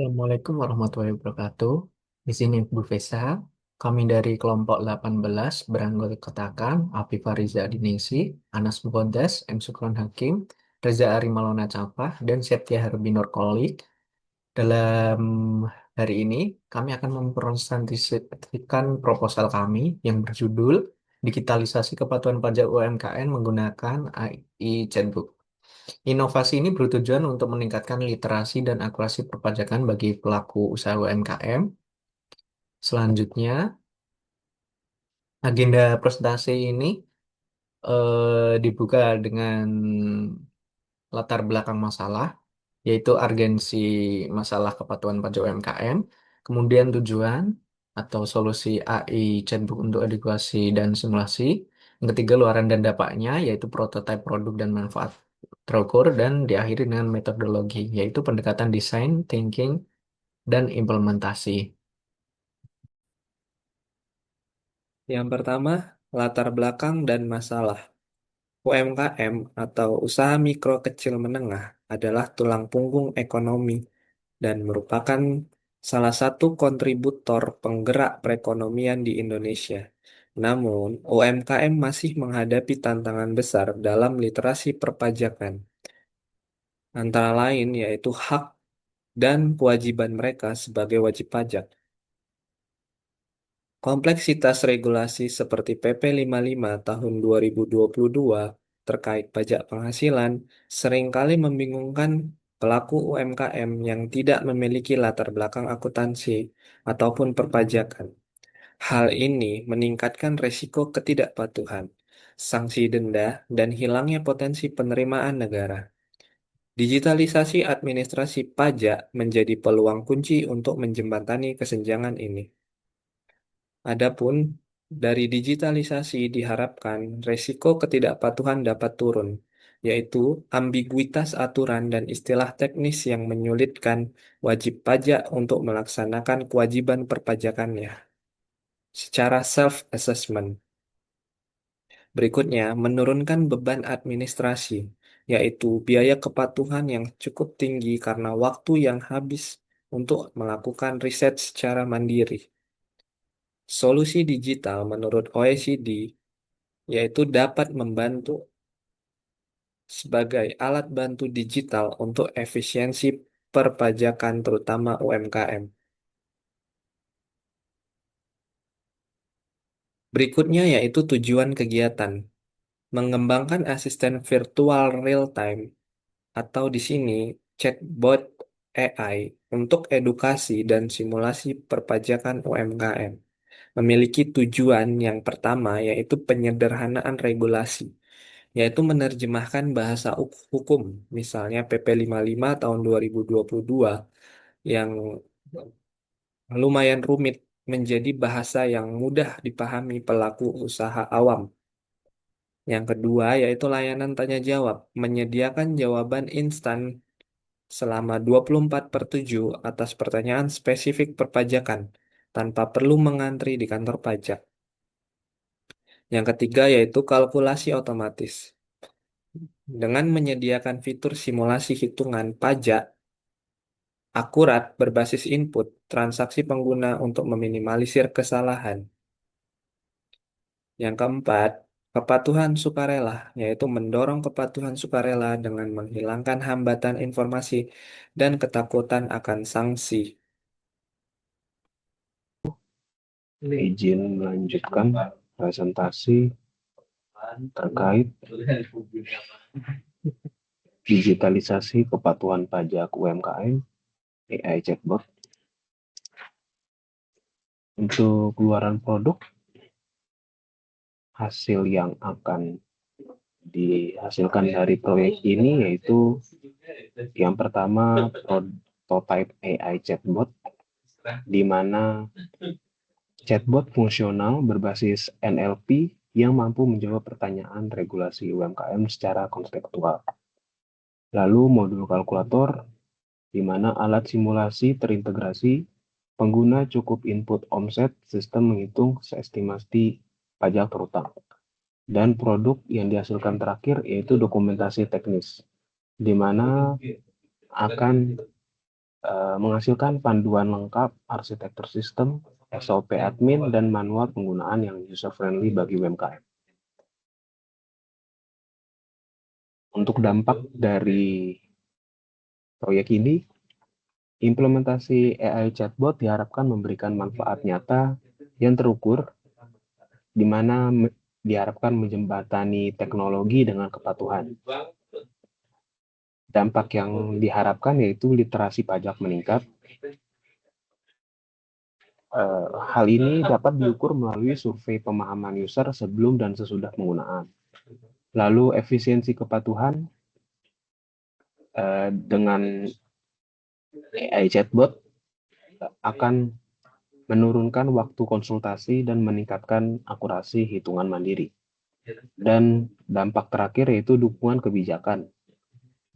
Assalamualaikum warahmatullahi wabarakatuh. Di sini Bu Vesa. Kami dari kelompok 18 beranggotakan Afifa Riza Dinesi, Anas Muqaddas, M. Sukron Hakim, Reza Arimalona Capah, dan Septia Harbinur Kolik. Dalam hari ini, kami akan mempresentasikan proposal kami yang berjudul Digitalisasi Kepatuhan Pajak UMKM menggunakan AI Chatbook. Inovasi ini bertujuan untuk meningkatkan literasi dan akurasi perpajakan bagi pelaku usaha UMKM. Selanjutnya, agenda presentasi ini dibuka dengan latar belakang masalah, yaitu urgensi masalah kepatuhan pajak UMKM, kemudian tujuan atau solusi AI chatbot untuk edukasi dan simulasi, yang ketiga luaran dan dampaknya, yaitu prototipe produk dan manfaat terukur, dan diakhiri dengan metodologi, yaitu pendekatan desain, thinking, dan implementasi. Yang pertama, latar belakang dan masalah. UMKM atau usaha mikro kecil menengah adalah tulang punggung ekonomi dan merupakan salah satu kontributor penggerak perekonomian di Indonesia. Namun, UMKM masih menghadapi tantangan besar dalam literasi perpajakan, antara lain yaitu hak dan kewajiban mereka sebagai wajib pajak. Kompleksitas regulasi seperti PP 55 tahun 2022 terkait pajak penghasilan seringkali membingungkan pelaku UMKM yang tidak memiliki latar belakang akuntansi ataupun perpajakan. Hal ini meningkatkan resiko ketidakpatuhan, sanksi denda, dan hilangnya potensi penerimaan negara. Digitalisasi administrasi pajak menjadi peluang kunci untuk menjembatani kesenjangan ini. Adapun dari digitalisasi diharapkan resiko ketidakpatuhan dapat turun, yaitu ambiguitas aturan dan istilah teknis yang menyulitkan wajib pajak untuk melaksanakan kewajiban perpajakannya secara self-assessment. Berikutnya, menurunkan beban administrasi, yaitu biaya kepatuhan yang cukup tinggi karena waktu yang habis untuk melakukan riset secara mandiri. Solusi digital menurut OECD yaitu dapat membantu sebagai alat bantu digital untuk efisiensi perpajakan terutama UMKM. Berikutnya yaitu tujuan kegiatan, mengembangkan asisten virtual real-time atau di sini chatbot AI untuk edukasi dan simulasi perpajakan UMKM. Memiliki tujuan yang pertama yaitu penyederhanaan regulasi, yaitu menerjemahkan bahasa hukum, misalnya PP 55 tahun 2022 yang lumayan rumit menjadi bahasa yang mudah dipahami pelaku usaha awam. Yang kedua yaitu layanan tanya jawab, menyediakan jawaban instan selama 24/7 atas pertanyaan spesifik perpajakan tanpa perlu mengantri di kantor pajak. Yang ketiga yaitu kalkulasi otomatis. Dengan menyediakan fitur simulasi hitungan pajak akurat berbasis input transaksi pengguna untuk meminimalisir kesalahan. Yang keempat, kepatuhan sukarela, yaitu mendorong kepatuhan sukarela dengan menghilangkan hambatan informasi dan ketakutan akan sanksi. Izin melanjutkan presentasi terkait digitalisasi kepatuhan pajak UMKM AI chatbot. Untuk keluaran produk, hasil yang akan dihasilkan dari proyek ini yaitu yang pertama prototype AI chatbot, di mana chatbot fungsional berbasis NLP yang mampu menjawab pertanyaan regulasi UMKM secara konseptual. Lalu modul kalkulator, di mana alat simulasi terintegrasi, pengguna cukup input omset, sistem menghitung estimasi pajak terutang. Dan produk yang dihasilkan terakhir yaitu dokumentasi teknis, di mana akan menghasilkan panduan lengkap, arsitektur sistem, SOP admin, dan manual penggunaan yang user-friendly bagi UMKM. Untuk dampak dari proyek ini, implementasi AI chatbot diharapkan memberikan manfaat nyata yang terukur, di mana diharapkan menjembatani teknologi dengan kepatuhan. Dampak yang diharapkan yaitu literasi pajak meningkat. Hal ini dapat diukur melalui survei pemahaman user sebelum dan sesudah penggunaan. Lalu efisiensi kepatuhan dengan AI chatbot akan menurunkan waktu konsultasi dan meningkatkan akurasi hitungan mandiri. Dan dampak terakhir yaitu dukungan kebijakan,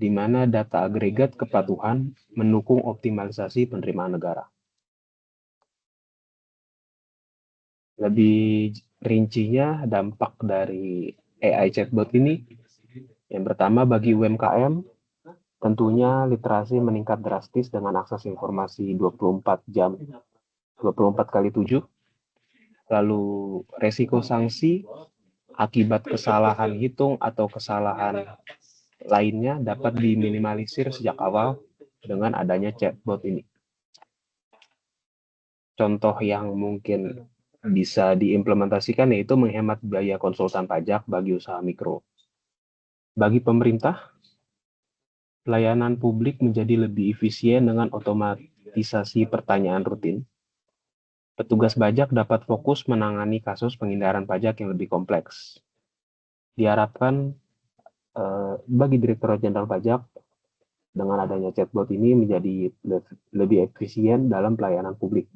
di mana data agregat kepatuhan mendukung optimalisasi penerimaan negara. Lebih rincinya dampak dari AI chatbot ini, yang pertama bagi UMKM, tentunya literasi meningkat drastis dengan akses informasi 24 jam, 24 kali 7. Lalu resiko sanksi akibat kesalahan hitung atau kesalahan lainnya dapat diminimalisir sejak awal dengan adanya chatbot ini. Contoh yang mungkin bisa diimplementasikan yaitu menghemat biaya konsultan pajak bagi usaha mikro. Bagi pemerintah, pelayanan publik menjadi lebih efisien dengan otomatisasi pertanyaan rutin. Petugas pajak dapat fokus menangani kasus pengindaran pajak yang lebih kompleks. Diharapkan bagi Direktorat Jenderal Pajak dengan adanya chatbot ini menjadi lebih efisien dalam pelayanan publik.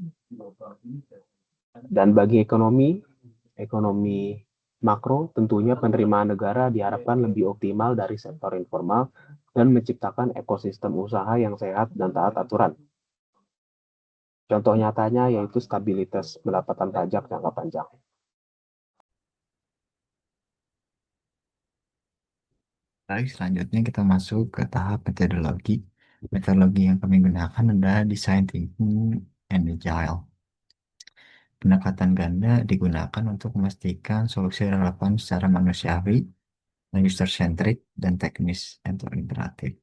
Dan bagi ekonomi makro, tentunya penerimaan negara diharapkan lebih optimal dari sektor informal dan menciptakan ekosistem usaha yang sehat dan taat aturan. Contoh nyatanya yaitu stabilitas pendapatan pajak jangka panjang. Baik, selanjutnya kita masuk ke tahap metodologi. Metodologi yang kami gunakan adalah design thinking and agile. Pendekatan ganda digunakan untuk memastikan solusi relevan secara manusiawi, user-centric, dan teknis atau interaktif.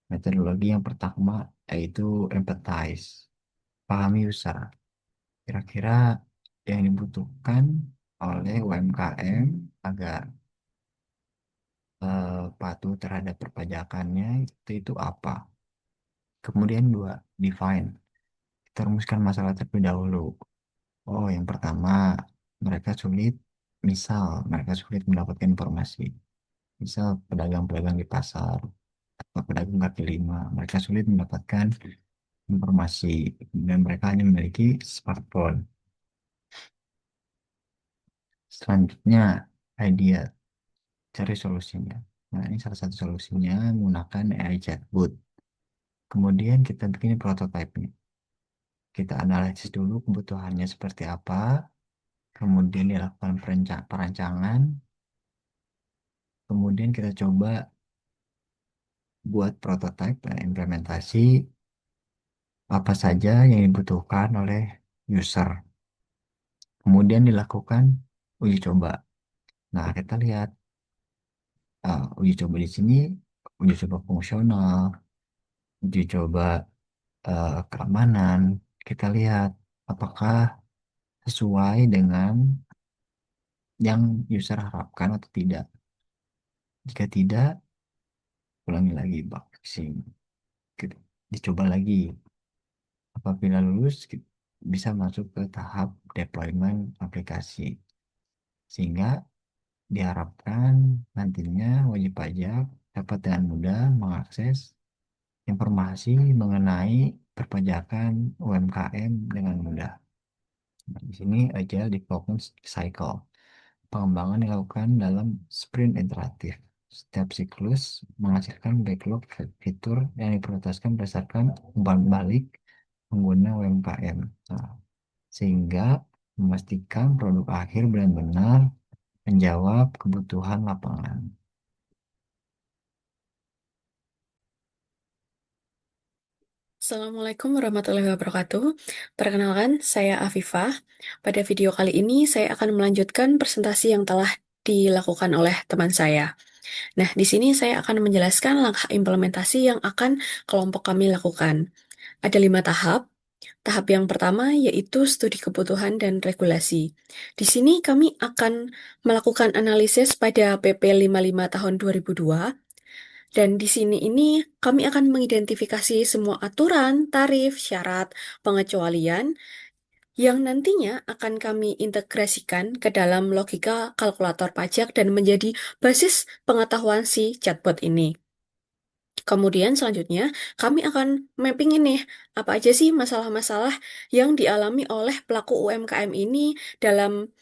Metodologi yang pertama yaitu empathize, pahami user. Kira-kira yang dibutuhkan oleh UMKM agar patuh terhadap perpajakannya itu apa? Kemudian dua, define. Kita rumuskan masalah terlebih dahulu. Oh, yang pertama, mereka sulit, misal mereka sulit mendapatkan informasi. Misal pedagang-pedagang di pasar atau pedagang kaki lima, mereka sulit mendapatkan informasi dan mereka hanya memiliki smartphone. Selanjutnya, idea, cari solusinya. Nah, ini salah satu solusinya menggunakan AI chatbot. Kemudian kita bikin prototipe-nya. Kita analisis dulu kebutuhannya seperti apa, kemudian dilakukan perancangan, kemudian kita coba buat prototipe dan implementasi apa saja yang dibutuhkan oleh user. Kemudian dilakukan uji coba. Nah, kita lihat uji coba di sini, uji coba fungsional, uji coba keamanan. Kita lihat apakah sesuai dengan yang user harapkan atau tidak. Jika tidak, ulangi lagi bug fixing. Dicoba lagi. Apabila lulus, bisa masuk ke tahap deployment aplikasi. Sehingga diharapkan nantinya wajib pajak dapat dengan mudah mengakses informasi mengenai perpajakan UMKM dengan mudah. Nah, di sini Agile Development Cycle. Pengembangan dilakukan dalam sprint iteratif. Setiap siklus menghasilkan backlog fitur yang diprioritaskan berdasarkan umpan balik pengguna UMKM. Nah, sehingga memastikan produk akhir benar-benar menjawab kebutuhan lapangan. Assalamualaikum warahmatullahi wabarakatuh. Perkenalkan, saya Afifah. Pada video kali ini, saya akan melanjutkan presentasi yang telah dilakukan oleh teman saya. Nah, di sini saya akan menjelaskan langkah implementasi yang akan kelompok kami lakukan. Ada 5 tahap. Tahap yang pertama yaitu studi kebutuhan dan regulasi. Di sini kami akan melakukan analisis pada PP 55 tahun 2002. Dan di sini ini kami akan mengidentifikasi semua aturan, tarif, syarat, pengecualian yang nantinya akan kami integrasikan ke dalam logika kalkulator pajak dan menjadi basis pengetahuan si chatbot ini. Kemudian selanjutnya kami akan mapping ini apa aja sih masalah-masalah yang dialami oleh pelaku UMKM ini dalam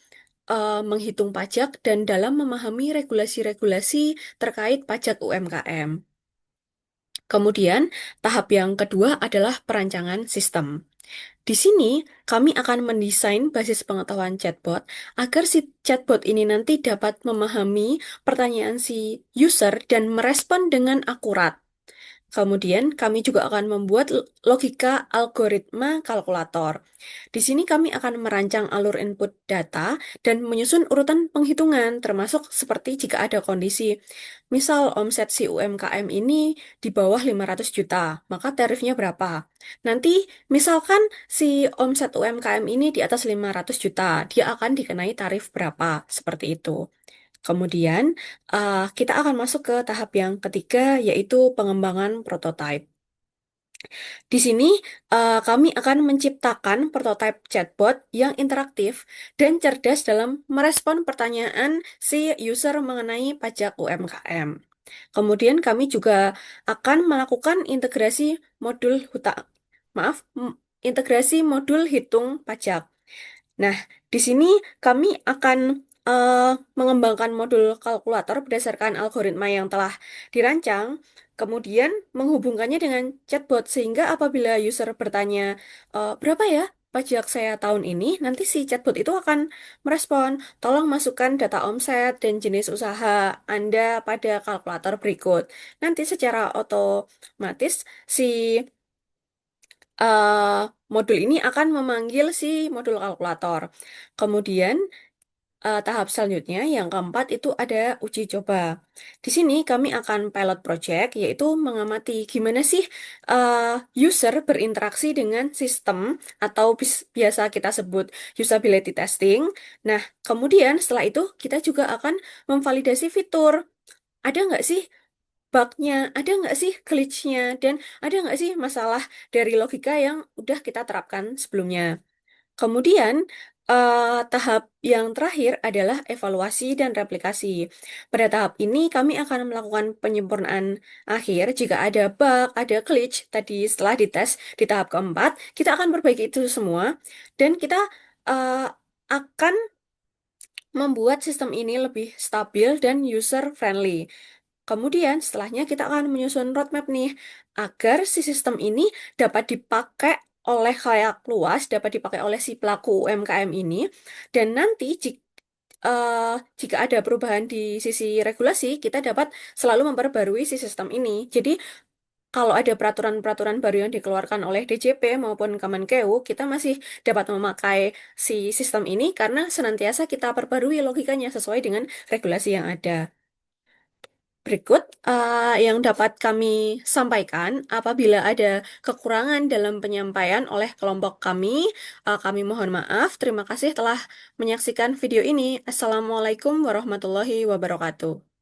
menghitung pajak dan dalam memahami regulasi-regulasi terkait pajak UMKM. Kemudian, tahap yang kedua adalah perancangan sistem. Di sini, kami akan mendesain basis pengetahuan chatbot agar si chatbot ini nanti dapat memahami pertanyaan si user dan merespon dengan akurat. Kemudian, kami juga akan membuat logika algoritma kalkulator. Di sini kami akan merancang alur input data dan menyusun urutan penghitungan, termasuk seperti jika ada kondisi. Misal omset si UMKM ini di bawah 500 juta, maka tarifnya berapa? Nanti, misalkan si omset UMKM ini di atas 500 juta, dia akan dikenai tarif berapa? Seperti itu. Kemudian, kita akan masuk ke tahap yang ketiga, yaitu pengembangan prototipe. Di sini, kami akan menciptakan prototipe chatbot yang interaktif dan cerdas dalam merespon pertanyaan si user mengenai pajak UMKM. Kemudian, kami juga akan melakukan integrasi modul hitung pajak. Nah, di sini kami akan mengembangkan modul kalkulator berdasarkan algoritma yang telah dirancang, kemudian menghubungkannya dengan chatbot sehingga apabila user bertanya, berapa ya pajak saya tahun ini, nanti si chatbot itu akan merespon, tolong masukkan data omset dan jenis usaha Anda pada kalkulator berikut. Nanti secara otomatis si eh, modul ini akan memanggil si modul kalkulator. Kemudian tahap selanjutnya yang keempat itu ada uji coba. Di sini kami akan pilot project yaitu mengamati gimana sih user berinteraksi dengan sistem atau biasa kita sebut usability testing. Nah, kemudian setelah itu kita juga akan memvalidasi fitur. Ada nggak sih bug-nya, ada nggak sih glitch-nya, dan ada nggak sih masalah dari logika yang udah kita terapkan sebelumnya. Kemudian, tahap yang terakhir adalah evaluasi dan replikasi. Pada tahap ini, kami akan melakukan penyempurnaan akhir. Jika ada bug, ada glitch, tadi setelah dites di tahap keempat, kita akan perbaiki itu semua, dan kita eh, akan membuat sistem ini lebih stabil dan user-friendly. Kemudian setelahnya kita akan menyusun roadmap nih agar si sistem ini dapat dipakai oleh khalayak luas, dapat dipakai oleh si pelaku UMKM ini, dan nanti jika ada perubahan di sisi regulasi, kita dapat selalu memperbarui si sistem ini. Jadi kalau ada peraturan-peraturan baru yang dikeluarkan oleh DJP maupun Kemenkeu, kita masih dapat memakai si sistem ini karena senantiasa kita perbarui logikanya sesuai dengan regulasi yang ada. Berikut yang dapat kami sampaikan apabila ada kekurangan dalam penyampaian oleh kelompok kami mohon maaf. Terima kasih telah menyaksikan video ini. Assalamualaikum warahmatullahi wabarakatuh.